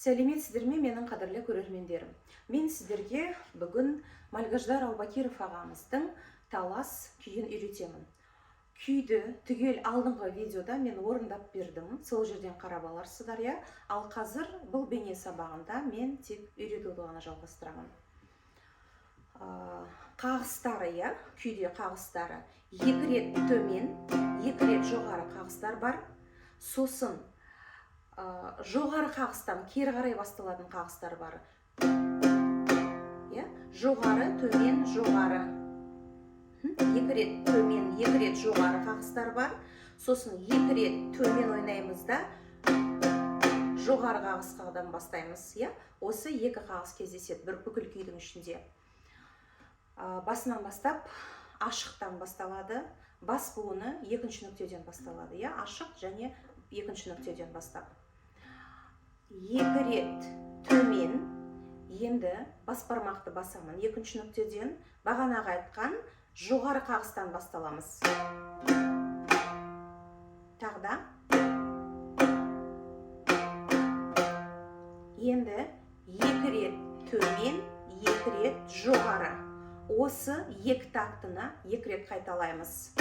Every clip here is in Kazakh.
Сәлеметсіздер ме, менің қадірлі көрермендерім. Мен сіздерге бүгін Малгаждар Аубакиров ағамыздың талас күйін үйретемін. Күйді түгел алдыңғы видеода мен орындап бердім. Сол жерден қарап аларсыздар, я. Ал қазір бұл бейне сабағында мен тек үйретуді ғана жалғастырамын. Қағыстары, я, күйде қағыстары. 2 рет төмен, 2 рет жоғары қағыстар бар. Сосын жоғары қағыстан кері қарай басталатын қағыстар бар. Жоғары, төмен, жоғары. 2 рет төмен, 2 рет жоғары қағыстар бар. Сосын 2 рет төмен ойнаймыз да жоғары қағыстан бастаймыз. Осы 2 қағыс кездеседі бір бүкіл күйдің ішінде. Басынан бастап ашықтан басталады. Бас буыны 2-ші нүктеден басталады. Ашық және 2-ші нүктеден бастап. 2 рет төмен, енді бас бармақты басамын. 2-ші нүктеден бағанаға айтқан жоғары қағыстан басталамыз. Тағда. Енді 2 рет төмен, 2 рет жоғары. Осы 2 тактыны 2 рет қайталаймыз.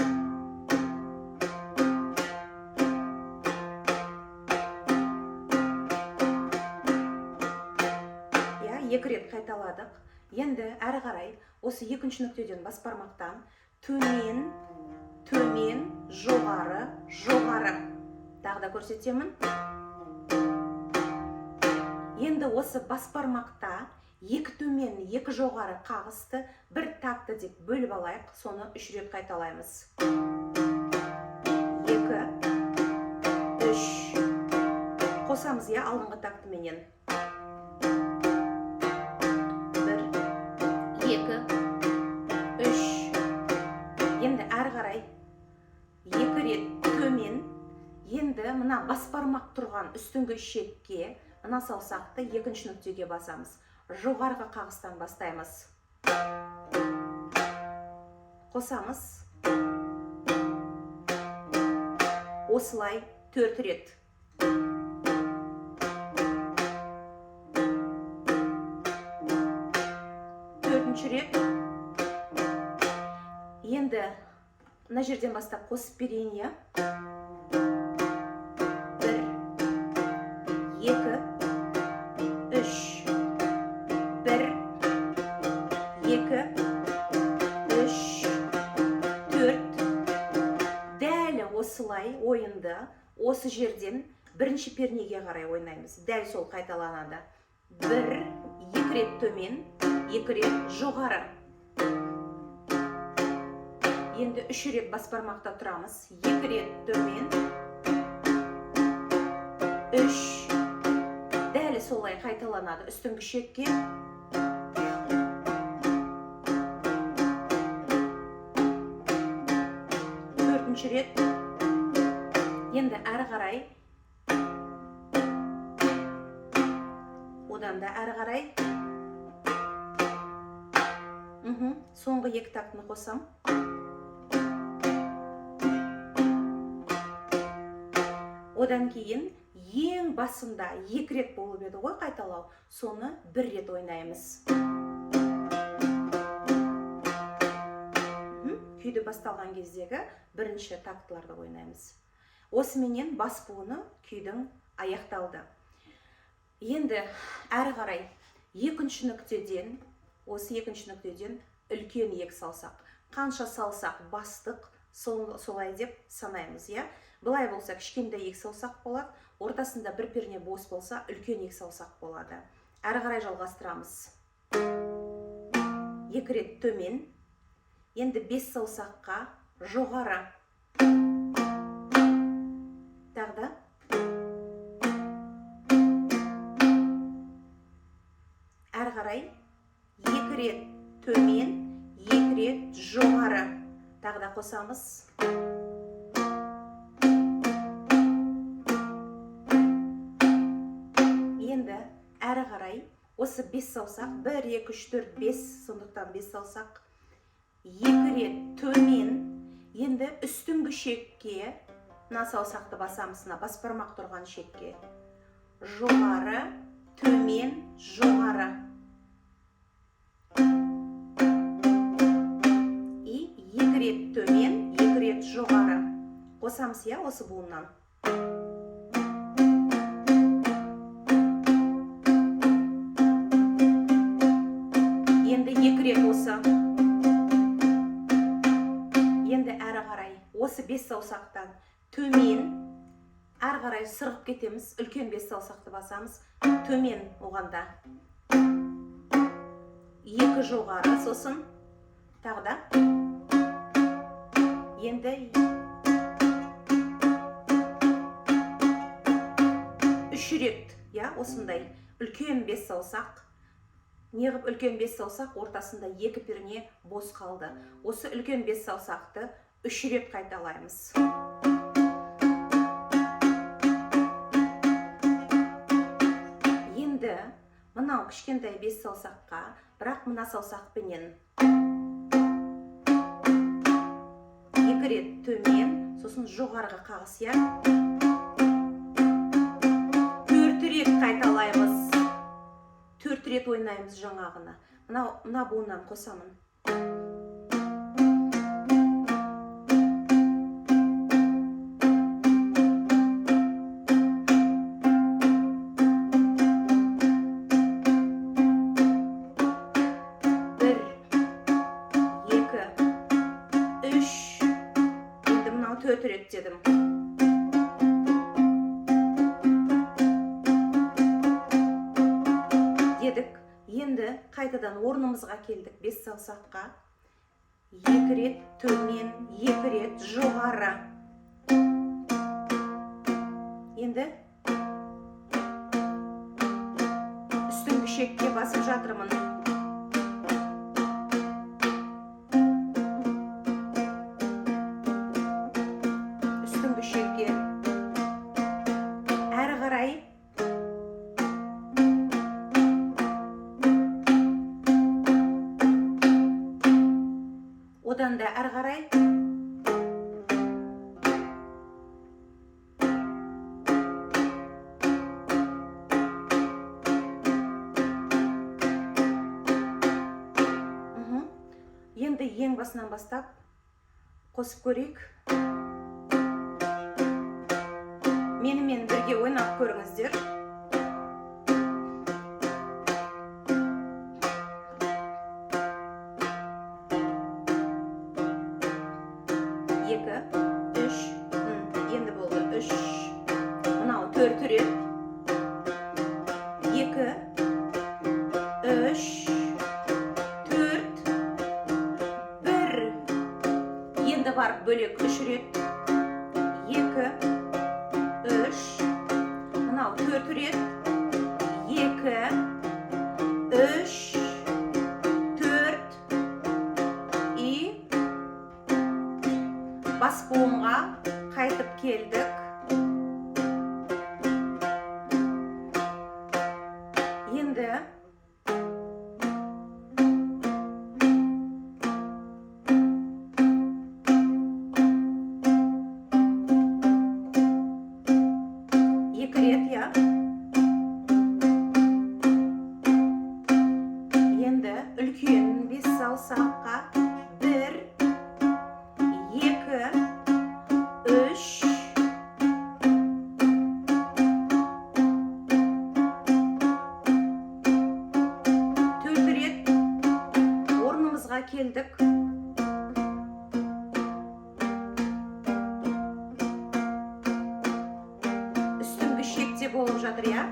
2 рет қайталадық. Енді әрі қарай осы 2-ші нүктеден бас бармақтан төмен, төмен, жоғары, жоғары. Тағы да көрсетемін. Енді осы бас бармақта 2 төмен, 2 жоғары қағысты бір такты деп бөліп алайық. Соны 3 рет қайталаймыз. 2, 3. Қосамыз, алдыңғы тактыменен. 2, 3. Енді әрі қарай 2 рет төмен. Енді мына бас бармақ тұрған үстіңгі шекке мына саусақты 2-ші нүктеге басамыз. Жоғарғы қағыстан бастаймыз. Қосамыз. Осылай 4 рет. Рет. Енді мына жерден бастап қосып берейін. 1, 2, 3. 1, 2, 3, 4. Дәл осылай ойынды осы жерден бірінші пернеге қарай ойнаймыз. Дәл сол қайталанады. 1, 2 рет төмен, 2 рет жоғары. Енді 3 рет бас бармақта тұрамыз. 2 рет төмен, 3. Дәл солай қайталанады үстіңгі шекке. 4-ші рет. Енді әрі қарай. Одан да әрі қарай. Соңғы 2 тактыны қосам. Одан кейін ең басында 2 рет болып еді ғой қайталау. Соны 1 рет ойнаймыз. Күйді басталған кездегі бірінші тактыларды ойнаймыз. Осыменен бас буыны күйдің аяқталды. Енді әрі қарай 2-ші нүктеден, осы 2-ші нүктеден үлкен 2 салсақ. Қанша салсақ бастық, солай деп санаймыз. Бұлай болса кішкентай 2 салсақ болады. Ортасында бір перне бос болса үлкен 2 салсақ болады. Әрі қарай жалғастырамыз. 2 рет төмен. Енді 5 саусаққа жоғары. Тағда. Әрі қарай 2 рет төмен, 2 рет жоғары. Тағы да қосамыз. Енді әрі қарай осы 5 саусақ, 1, 2, 3, 4, 5, сондықтан 5 саусақ. 2 рет төмен, енді үстіңгі шекке мына саусақты басамыз, бас бармақ тұрған шекке. Жоғары, жоғары. И 2 рет төмен, 2 рет жоғары. Қосамыз, я, осы буыннан. Енді 2 рет осы. Енді әрі қарай осы 5 саусақтан төмен, әрі қарай сырғып кетеміз. Үлкен 5 саусақты басамыз. Төмен оғанда 2 жоғары, сосын тағы да. Енді 3 рет, я, осындай үлкен 5 саусақ. Неғып үлкен 5 саусақ ортасында 2 перне бос қалды. Осы үлкен 5 саусақты 3 рет қайталаймыз. Енді мынау кішкентай 5 саусаққа, бірақ мына саусақпенен 2 рет төмен, сосын жоғарғы қағыс, я. 4 рет қайталаймыз. 4 рет ойнаймыз жаңағыны. Мына буыннан қосамын. Бір, екі, үш. Енді мынау 4 рет дедім. Енді қайтадан орнымызға келдік 5 саусаққа. 2 рет төмен, 2 рет жоғары. Енді үстіңгі шекке басып жатырмын. Үстіңгі шекке. Әрі қарай. Одан да әрі қарай. Енді ең басынан бастап қосып көрейік. Менімен бірге ойнап көріңіздер. Енді болды 3. Мынау 4 рет. 2, 3, 4, 1. Енді барып бөлек 3 рет. 2, 3. Мынау 4 рет. 2, 3, 4. И бас буынға қайтып келдік. Енді екі рет, я. Енді үлкен 5 саусаққа 1, 2, 3. Келдік. Үстіңгі шекте болып жатыр, я.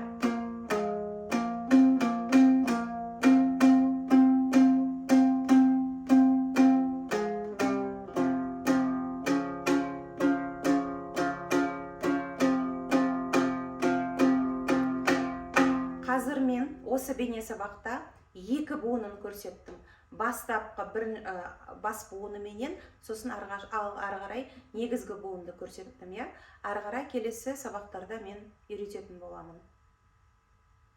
Қазір мен осы бейне сабақта 2 буынын көрсеттім. Бастапқы бас буыны менен, сосын ары қарай негізгі буынды көрсеттім, я. Ары қарай келесі сабақтарда мен үйрететін боламын.